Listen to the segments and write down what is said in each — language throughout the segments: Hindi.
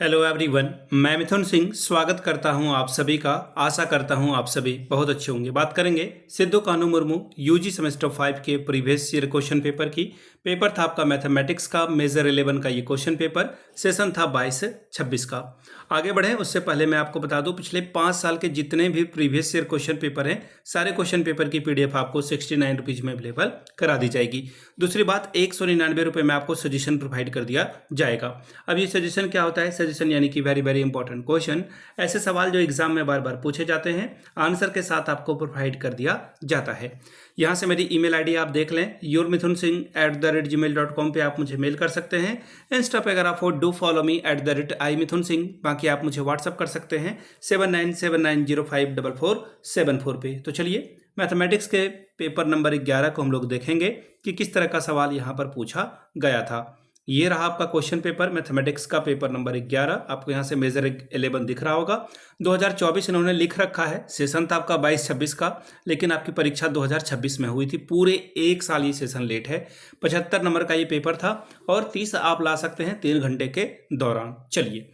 हेलो एवरीवन, मैं मिथुन सिंह स्वागत करता हूं आप सभी का। आशा करता हूं आप सभी बहुत अच्छे होंगे। बात करेंगे सिद्धू कान्हू मुर्मू यूजी सेमेस्टर 5 के प्रीवियस ईयर क्वेश्चन पेपर की। पेपर था आपका मैथमेटिक्स का मेजर 11 का ये क्वेश्चन पेपर। सेशन था 22-26 का। आगे बढ़े उससे पहले मैं आपको बता दूं, पिछले 5 साल के जितने भी प्रीवियस ईयर क्वेश्चन पेपर हैं, सारे क्वेश्चन पेपर की पीडीएफ आपको 69 रुपीज़ में अवेलेबल करा दी जाएगी। दूसरी बात, 199 रुपये में आपको सजेशन प्रोवाइड कर दिया जाएगा। अब ये सजेशन क्या होता है? सजेशन यानी कि वेरी वेरी इंपॉर्टेंट क्वेश्चन, ऐसे सवाल जो एग्जाम में बार बार पूछे जाते हैं, आंसर के साथ आपको प्रोवाइड कर दिया जाता है। यहाँ से मेरी ईमेल आईडी आप देख लें, yourmithunSingh@gmail.com पे आप मुझे मेल कर सकते हैं। इंस्टा पे अगर आप हो डू फॉलो मी @iMithunSingh। बाकी आप मुझे व्हाट्सअप कर सकते हैं 7979054474 पे। तो चलिए मैथमेटिक्स के पेपर नंबर 11 को हम लोग देखेंगे कि किस तरह का सवाल यहाँ पर पूछा गया था। ये रहा आपका क्वेश्चन पेपर, मैथमेटिक्स का पेपर नंबर 11। आपको यहाँ से मेजर 11 दिख रहा होगा। 2024 इन्होंने लिख रखा है। सेशन था आपका 22-26 का, लेकिन आपकी परीक्षा 2026 में हुई थी। पूरे एक साल ये सेशन लेट है। 75 नंबर का ये पेपर था और 30 आप ला सकते हैं 3 घंटे के दौरान। चलिए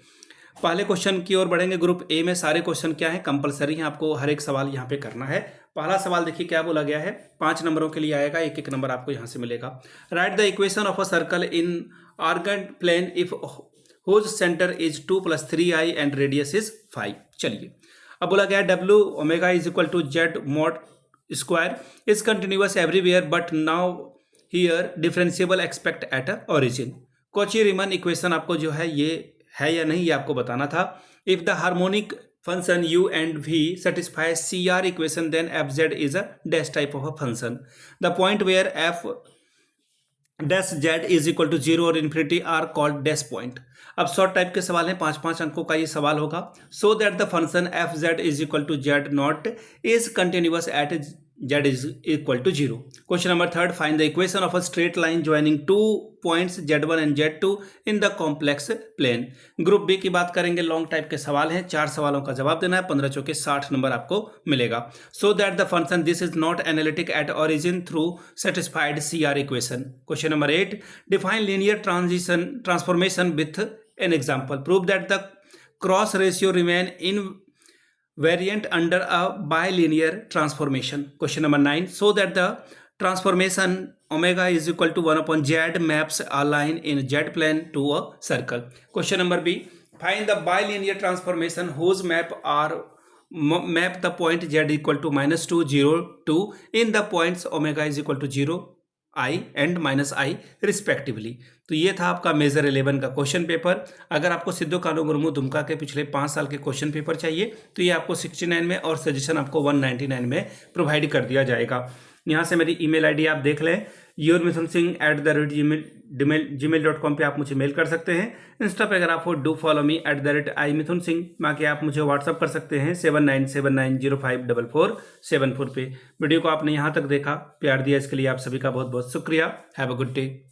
पहले क्वेश्चन की ओर बढ़ेंगे। ग्रुप ए में सारे क्वेश्चन क्या है, कंपलसरी है, आपको हर एक सवाल यहाँ पे करना है। पहला सवाल देखिए क्या बोला गया है। 5 नंबरों के लिए आएगा, एक एक नंबर आपको यहाँ से मिलेगा। Write the equation of a circle in Argand plane if whose centre is 2 + 3i and radius is 5। चलिए अब बोला गया W omega is equal to Z mod square is continuous everywhere but now here differentiable expect at origin. Cauchy Riemann equation आपको जो है ये है या नहीं, ये आपको बताना था। If the harmonic function u and v satisfies CR equation then fz is a dash type of a function. The point where f dash z is equal to 0 और infinity are called dash point. अब शॉर्ट टाइप के सवाल हैं, 5-5 अंकों का ये सवाल होगा। So that the function fz is equal to z naught is continuous at z is equal to 0. Question number 3, find the equation of a straight line joining two points z1 and z2 in the complex plane. Group B की बात करेंगे, लॉन्ग टाइप के सवाल हैं, 4 सवालों का जवाब देना है। 15 चौके 60 नंबर आपको मिलेगा। So that the function this is not analytic at origin through satisfied CR equation. Question number 8, define linear transformation with an example. Prove that the cross ratio remain invariant under a bilinear transformation. Question number 9, so that the transformation omega is equal to 1/z maps a line in z plane to a circle. Question number B, find the bilinear transformation whose map the point z equal to -2, 0, 2 in the points omega is equal to 0, i and -i respectively. तो ये था आपका मेजर 11 का क्वेश्चन पेपर। अगर आपको सिद्धू कान्हू मुर्मू दुमका के पिछले 5 साल के क्वेश्चन पेपर चाहिए तो ये आपको 69 में और सजेशन आपको 199 में प्रोवाइड कर दिया जाएगा। यहाँ से मेरी ईमेल आईडी आप देख लें, yourmithunSingh@gmail.com पे आप मुझे मेल कर सकते हैं। इंस्टा पे अगर आप हो डू फॉलो मी @iMithunSingh। बाकी आप मुझे व्हाट्सअप कर सकते हैं 7979054474 पे। वीडियो को आपने यहाँ तक देखा, प्यार दिया, इसके लिए आप सभी का बहुत बहुत शुक्रिया। Have a good day.